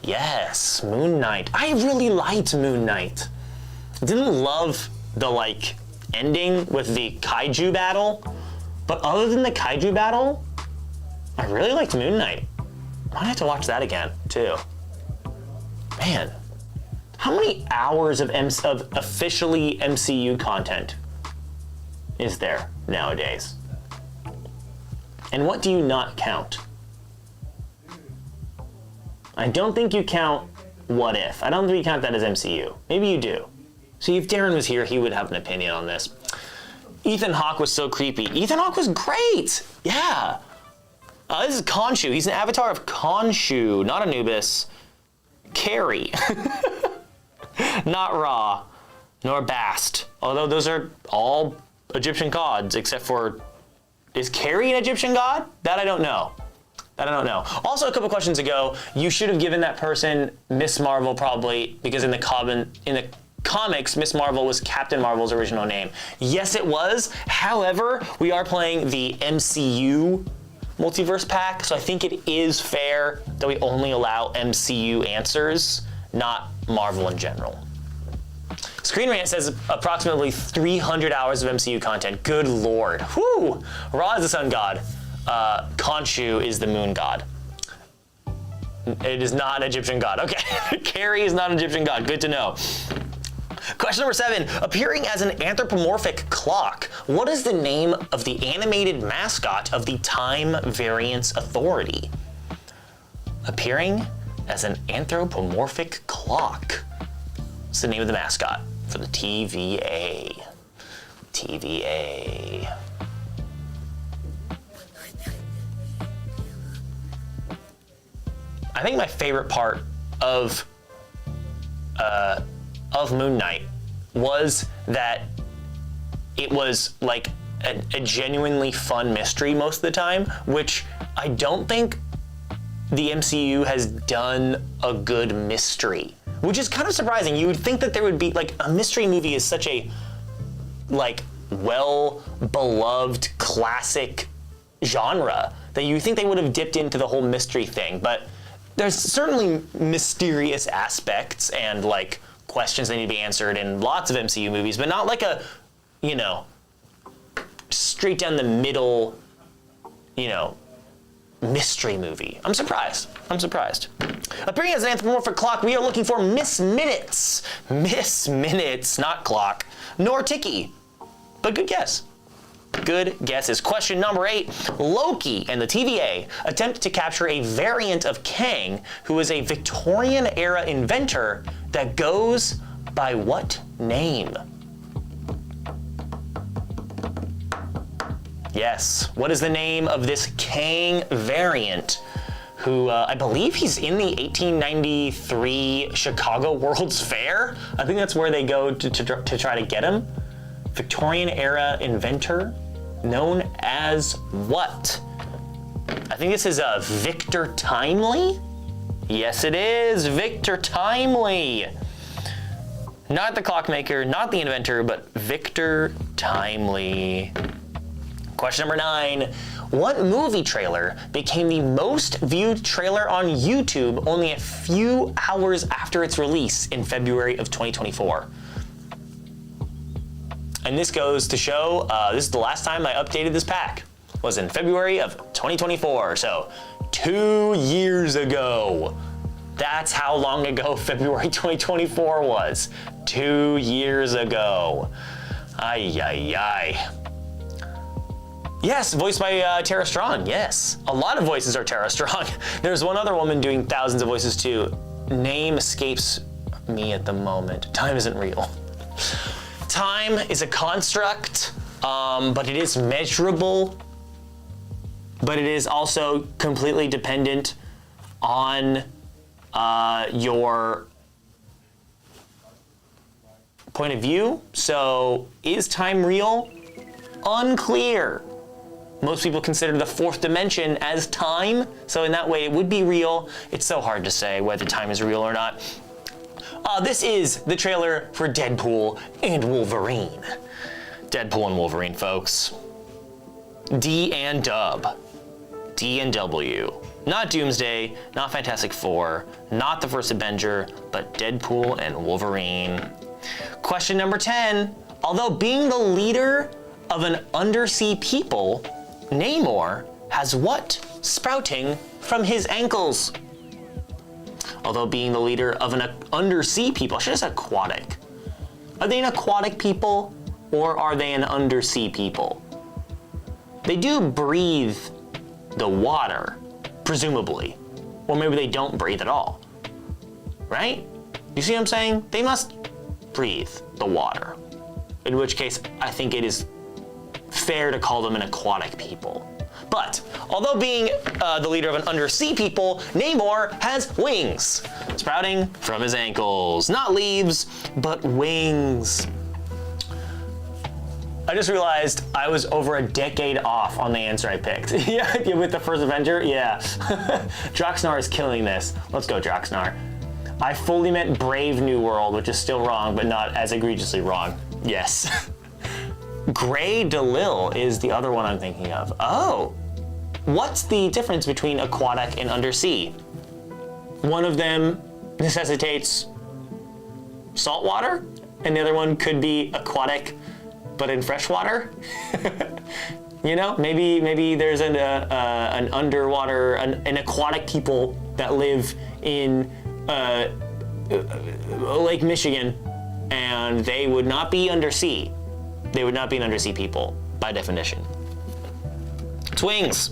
Yes, Moon Knight. I really liked Moon Knight. I didn't love the ending with the kaiju battle, but other than the kaiju battle, I really liked Moon Knight. I might have to watch that again too. Man, how many hours of officially MCU content is there nowadays? And what do you not count? I don't think you count What If. I don't think you count that as MCU. Maybe you do. See, if Darren was here, he would have an opinion on this. Ethan Hawke was so creepy. Ethan Hawke was great! Yeah. This is Khonshu. He's an avatar of Khonshu, not Anubis. Carrie. Not Ra, nor Bast. Although those are all Egyptian gods, except for... Is Carrie an Egyptian god? That I don't know. That I don't know. Also, a couple questions ago, you should have given that person Miss Marvel probably, because in the comics, Miss Marvel was Captain Marvel's original name. Yes, it was. However, we are playing the MCU multiverse pack, so I think it is fair that we only allow MCU answers, not Marvel in general. Screen Rant says approximately 300 hours of MCU content. Good lord. Whew! Ra is the sun god. Khonshu is the moon god. It is not an Egyptian god. Okay. Carrie is not an Egyptian god. Good to know. Question number 7. Appearing as an anthropomorphic clock, what is the name of the animated mascot of the Time Variance Authority? Appearing as an anthropomorphic clock. What's the name of the mascot for the TVA? TVA. I think my favorite part of Moon Knight was that it was like a genuinely fun mystery most of the time, which I don't think the MCU has done a good mystery, which is kind of surprising. You would think that there would be, like, a mystery movie is such a, like, well-beloved classic genre that you think they would have dipped into the whole mystery thing, but there's certainly mysterious aspects and, like, questions that need to be answered in lots of MCU movies, but not like a, you know, straight down the middle, you know, mystery movie. I'm surprised. Appearing as an anthropomorphic clock, we are looking for Miss Minutes. Miss Minutes, not clock, nor Tiki. But good guess. Good guesses. Question number 8. Loki and the TVA attempt to capture a variant of Kang who is a Victorian-era inventor that goes by what name? Yes, what is the name of this Kang variant who, I believe he's in the 1893 Chicago World's Fair? I think that's where they go to try to get him. Victorian-era inventor known as what? I think this is Victor Timely? Yes, it is, Victor Timely. Not the clockmaker, not the inventor, but Victor Timely. Question number 9. What movie trailer became the most viewed trailer on YouTube only a few hours after its release in February of 2024? And this goes to show, this is the last time I updated this pack, was in February of 2024, so 2 years ago. That's how long ago February 2024 was. 2 years ago. Ay, ay, ay. Yes, voiced by Tara Strong, yes. A lot of voices are Tara Strong. There's one other woman doing thousands of voices too. Name escapes me at the moment. Time isn't real. Time is a construct, but it is measurable, but it is also completely dependent on your point of view. So is time real? Unclear. Most people consider the fourth dimension as time, so in that way it would be real. It's so hard to say whether time is real or not. This is the trailer for Deadpool and Wolverine. Deadpool and Wolverine, folks. D and Dub. D and W. Not Doomsday, not Fantastic Four, not the first Avenger, but Deadpool and Wolverine. Question number 10. Although being the leader of an undersea people, Namor has what sprouting from his ankles? Although being the leader of an undersea people, I should have said aquatic. Are they an aquatic people or are they an undersea people? They do breathe the water, presumably. Or maybe they don't breathe at all, right? You see what I'm saying? They must breathe the water. In which case, I think it is fair to call them an aquatic people. But, although being the leader of an undersea people, Namor has wings, sprouting from his ankles. Not leaves, but wings. I just realized I was over a decade off on the answer I picked. Yeah, with the first Avenger, yeah. Droxnar is killing this. Let's go, Droxnar. I fully meant Brave New World, which is still wrong, but not as egregiously wrong. Yes. Grey DeLille is the other one I'm thinking of. Oh, what's the difference between aquatic and undersea? One of them necessitates salt water, and the other one could be aquatic, but in fresh water. You know, maybe there's an underwater, an aquatic people that live in Lake Michigan, and they would not be undersea. They would not be an undersea people, by definition. It's wings.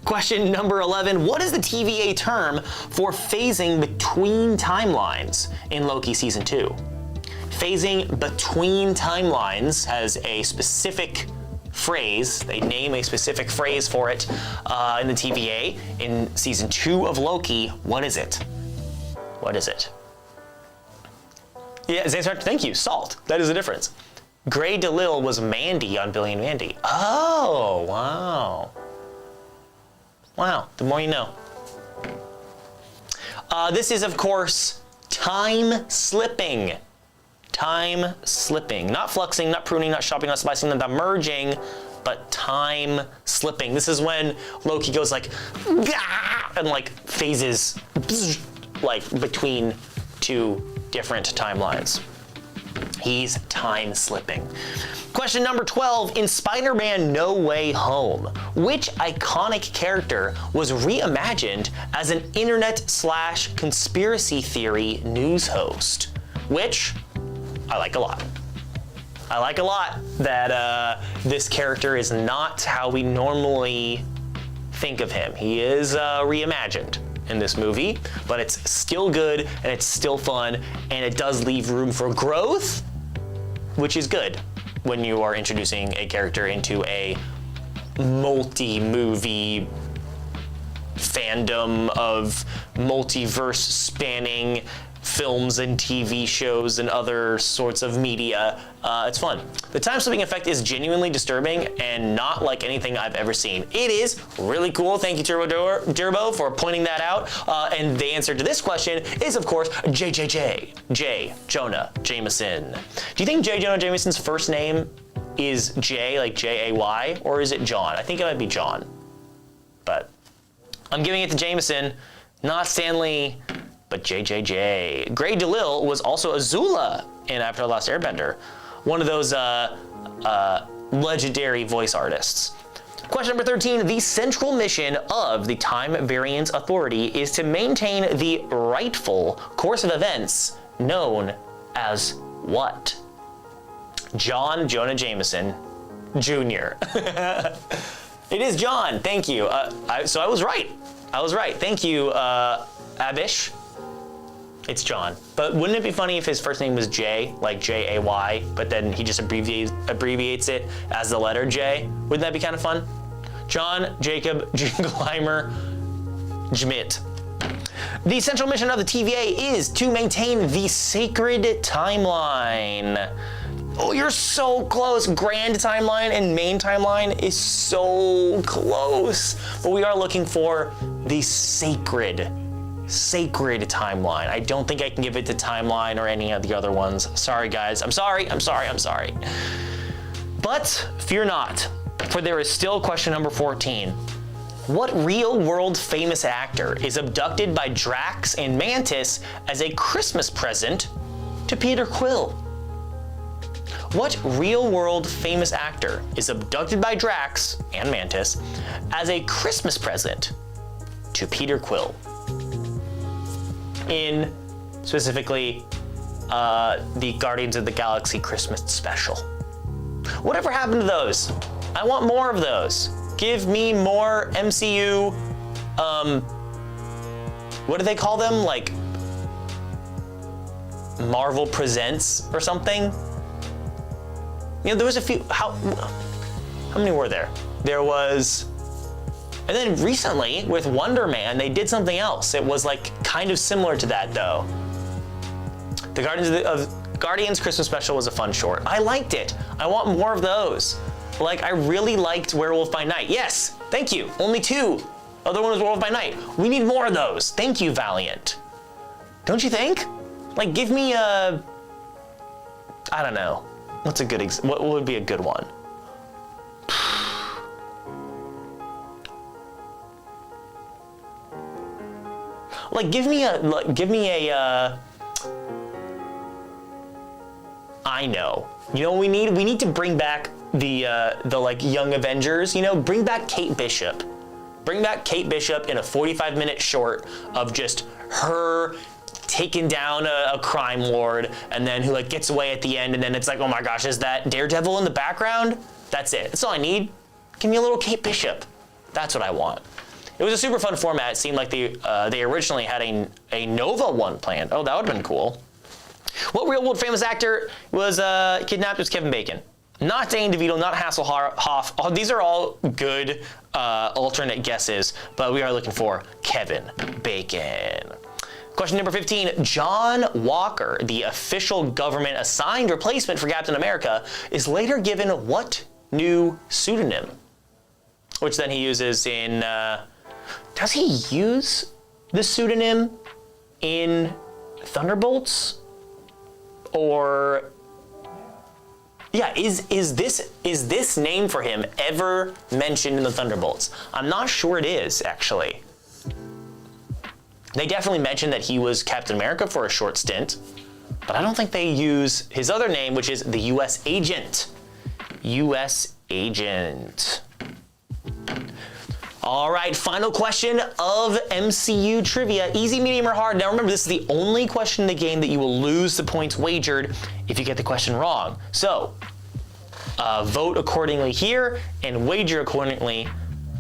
Question number 11. What is the TVA term for phasing between timelines in Loki Season 2? Phasing between timelines has a specific phrase. They name a specific phrase for it in the TVA. In Season 2 of Loki, what is it? What is it? Yeah, Zansar, thank you. Salt. That is the difference. Grey DeLille was Mandy on Billy and Mandy. Oh, wow. Wow, the more you know. This is, of course, time slipping. Time slipping. Not fluxing, not pruning, not chopping, not splicing, not merging, but time slipping. This is when Loki goes like, and like phases like between two different timelines. He's time slipping. Question number 12. In Spider-Man No Way Home, which iconic character was reimagined as an internet/conspiracy theory news host? Which I like a lot. I like a lot that this character is not how we normally think of him. He is reimagined in this movie, but it's still good and it's still fun, and it does leave room for growth, which is good when you are introducing a character into a multi-movie fandom of multiverse spanning films and TV shows and other sorts of media. It's fun. The time-slipping effect is genuinely disturbing and not like anything I've ever seen. It is really cool. Thank you, Turbo, for pointing that out. And the answer to this question is, of course, J. Jonah Jameson. Do you think J. Jonah Jameson's first name is J, like J-A-Y, or is it John? I think it might be John. But I'm giving it to Jameson, not Stanley, but JJJ. Gray DeLille was also Azula in Avatar: The Last Airbender, one of those legendary voice artists. Question number 13, the central mission of the Time Variance Authority is to maintain the rightful course of events known as what? John Jonah Jameson Jr. It is John, thank you. So I was right. Thank you, Abish. It's John. But wouldn't it be funny if his first name was J, like J-A-Y, but then he just abbreviates it as the letter J? Wouldn't that be kind of fun? John Jacob Jingleheimer Schmidt. The central mission of the TVA is to maintain the sacred timeline. Oh, you're so close. Grand timeline and main timeline is so close. But we are looking for the sacred timeline. I don't think I can give it to Timeline or any of the other ones. Sorry, guys. I'm sorry. But fear not, for there is still question number 14. What real-world famous actor is abducted by Drax and Mantis as a Christmas present to Peter Quill? What real-world famous actor is abducted by Drax and Mantis as a Christmas present to Peter Quill? In, specifically, the Guardians of the Galaxy Christmas special. Whatever happened to those? I want more of those. Give me more MCU, what do they call them? Like, Marvel Presents or something? You know, there was a few, how many were there? There was, and then recently with Wonder Man, they did something else. It was like kind of similar to that though. The Guardians Christmas special was a fun short. I liked it. I want more of those. Like, I really liked Werewolf by Night. Yes, thank you. Only 2. Other one was Werewolf by Night. We need more of those. Thank you, Valiant. Don't you think? Like, give me a, I don't know. What's a good, what would be a good one? Like, give me a, I know. You know what we need? We need to bring back the like Young Avengers, you know, bring back Kate Bishop. Bring back Kate Bishop in a 45-minute short of just her taking down a crime lord, and then who like gets away at the end, and then it's like, oh my gosh, is that Daredevil in the background? That's it. That's all I need. Give me a little Kate Bishop. That's what I want. It was a super fun format. It seemed like they originally had a Nova one planned. Oh, that would have been cool. What real-world famous actor was kidnapped? Was Kevin Bacon. Not Danny DeVito, not Hasselhoff. Oh, these are all good alternate guesses, but we are looking for Kevin Bacon. Question number 15. John Walker, the official government-assigned replacement for Captain America, is later given what new pseudonym? Which then he uses in... does he use the pseudonym in Thunderbolts? Or... yeah, is this name for him ever mentioned in the Thunderbolts? I'm not sure it is, actually. They definitely mentioned that he was Captain America for a short stint, but I don't think they use his other name, which is the U.S. Agent. U.S. Agent. All right, final question of MCU trivia. Easy, medium, or hard? Now remember, this is the only question in the game that you will lose the points wagered if you get the question wrong. So, vote accordingly here and wager accordingly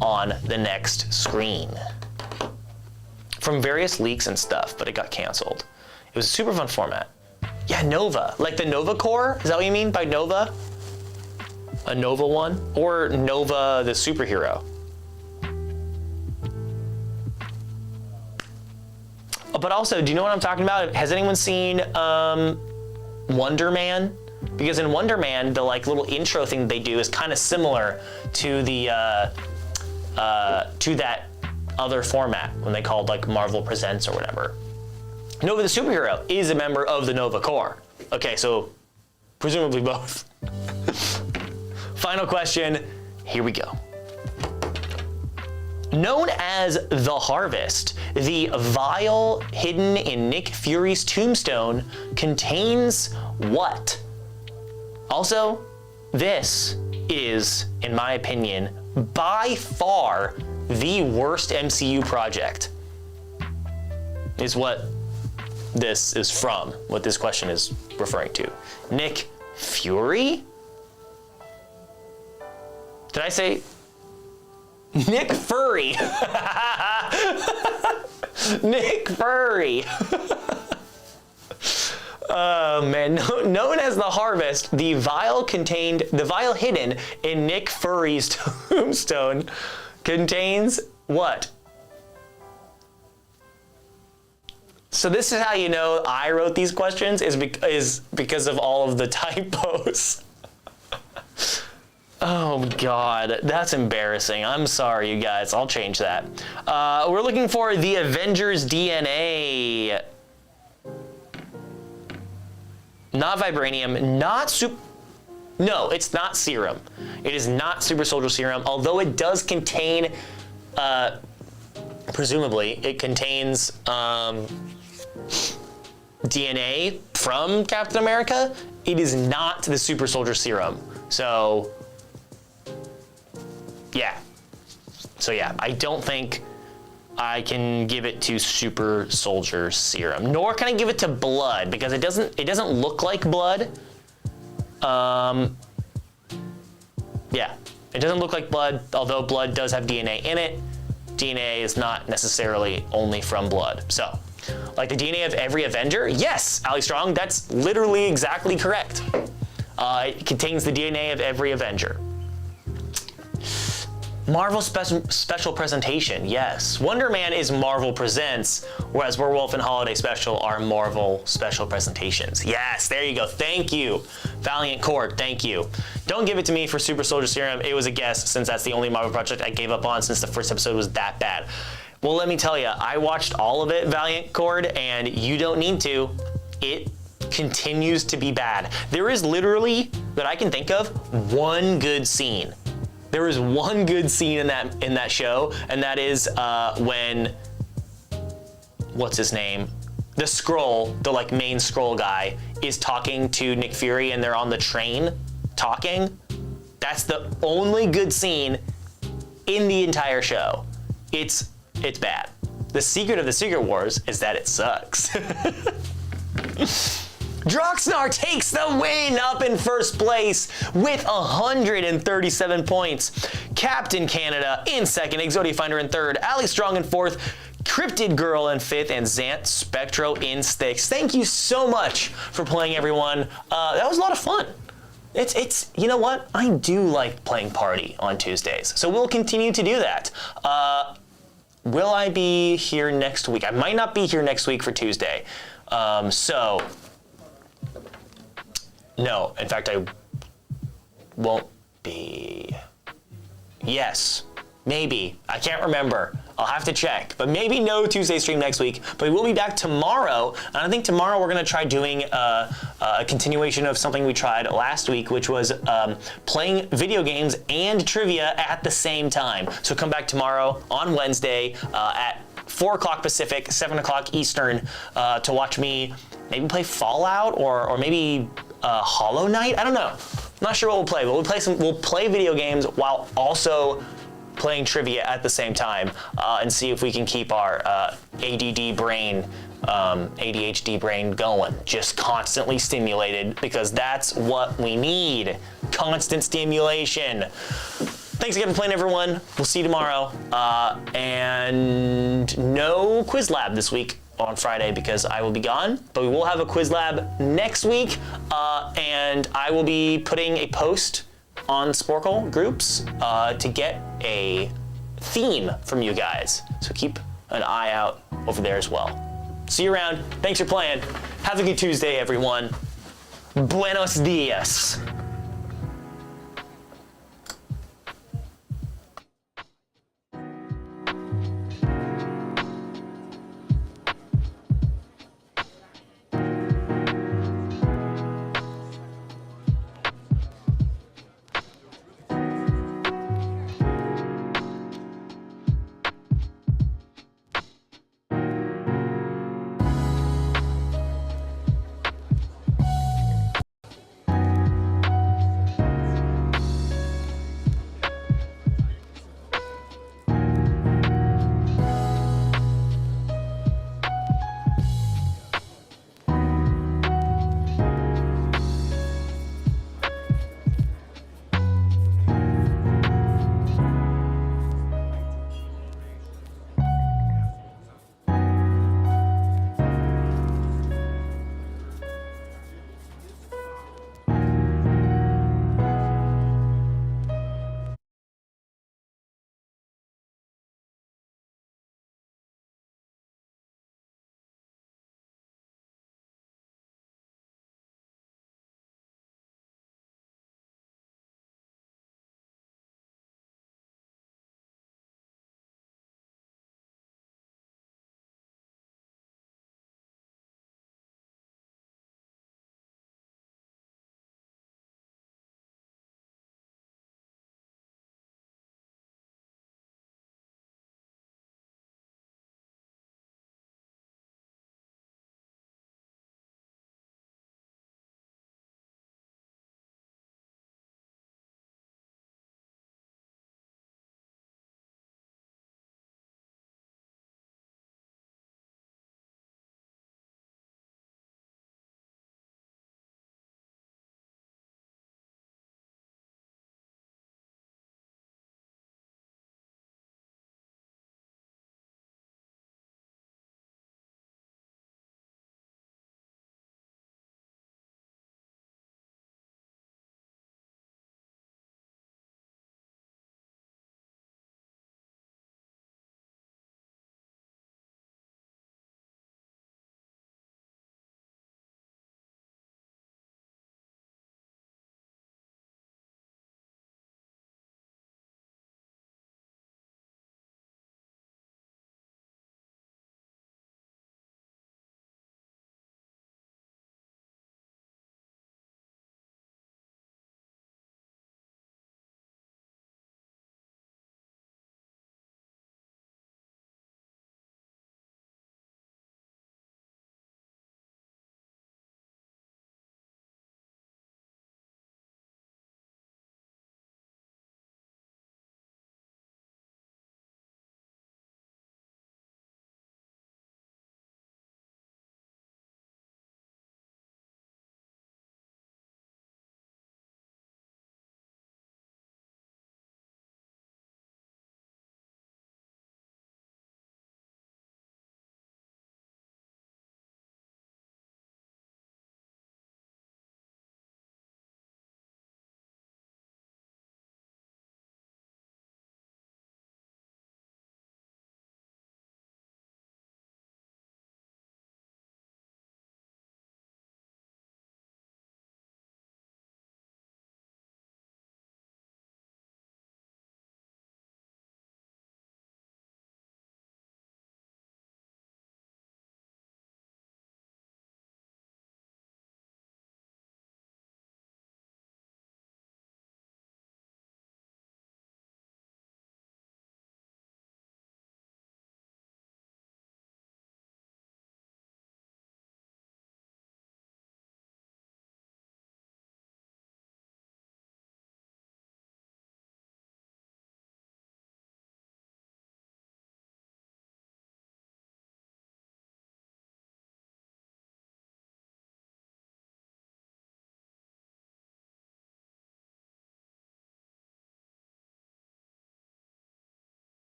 on the next screen. From various leaks and stuff, but it got canceled. It was a super fun format. Yeah, Nova, like the Nova Core, is that what you mean by Nova? A Nova one? Or Nova the superhero? But also, do you know what I'm talking about? Has anyone seen Wonder Man? Because in Wonder Man, the like little intro thing they do is kind of similar to the to that other format when they called like Marvel Presents or whatever. Nova the superhero is a member of the Nova Corps. Okay, so presumably both. Final question, here we go. Known as the Harvest, the vial hidden in Nick Fury's tombstone contains what? Also, this is, in my opinion, by far the worst MCU project, is what this is from, what this question is referring to. Nick Fury? Did I say Nick Furry? Nick Furry. Oh man, known as the Harvest, the vial hidden in Nick Fury's tombstone contains what? So this is how you know I wrote these questions, is because of all of the typos. Oh God, that's embarrassing. I'm sorry, you guys. I'll change that. We're looking for the Avengers DNA. Not vibranium, no, it's not serum. It is not super soldier serum, although it does contain, presumably, it contains DNA from Captain America. It is not the super soldier serum. So, yeah. I don't think I can give it to super soldier serum, nor can I give it to blood, because it doesn't look like blood. Yeah, it doesn't look like blood, although blood does have DNA in it. DNA is not necessarily only from blood. So, like the DNA of every Avenger? Yes, Ali Strong, that's literally exactly correct. It contains the DNA of every Avenger. Marvel special presentation, yes. Wonder Man is Marvel Presents, whereas Werewolf and Holiday Special are Marvel special presentations. Yes, there you go. Thank you, Valiant Court. Thank you. Don't give it to me for Super Soldier Serum. It was a guess, since that's the only Marvel project I gave up on since the first episode was that bad. Well, let me tell you, I watched all of it, Valiant Court, and you don't need to. It continues to be bad. There is literally, that I can think of, one good scene. There is one good scene in that show, and that is when, what's his name? The Skrull, the like main Skrull guy, is talking to Nick Fury, and they're on the train talking. That's the only good scene in the entire show. It's bad. The secret of the Secret Wars is that it sucks. Droxnar takes the win, up in first place with 137 points. Captain Canada in second, Exodia Finder in third, Ali Strong in fourth, Cryptid Girl in fifth, and Zant Spectro in sixth. Thank you so much for playing, everyone. That was a lot of fun. It's you know what? I do like playing Party on Tuesdays, so we'll continue to do that. Will I be here next week? I might not be here next week for Tuesday. No, in fact, I won't be. Yes, maybe. I can't remember. I'll have to check. But maybe no Tuesday stream next week. But we'll be back tomorrow. And I think tomorrow we're going to try doing a continuation of something we tried last week, which was playing video games and trivia at the same time. So come back tomorrow on Wednesday at 4 o'clock Pacific, 7 o'clock Eastern to watch me maybe play Fallout or maybe Hollow Knight. I don't know. I'm not sure what we'll play, but we'll play video games while also playing trivia at the same time and see if we can keep our ADD brain ADHD brain going, just constantly stimulated, because that's what we need. Constant stimulation. Thanks again for playing, everyone. We'll see you tomorrow. And no quiz lab this week on Friday because I will be gone, but we will have a quiz lab next week. And I will be putting a post on Sporcle groups to get a theme from you guys. So keep an eye out over there as well. See you around. Thanks for playing. Have a good Tuesday, everyone. Buenos dias.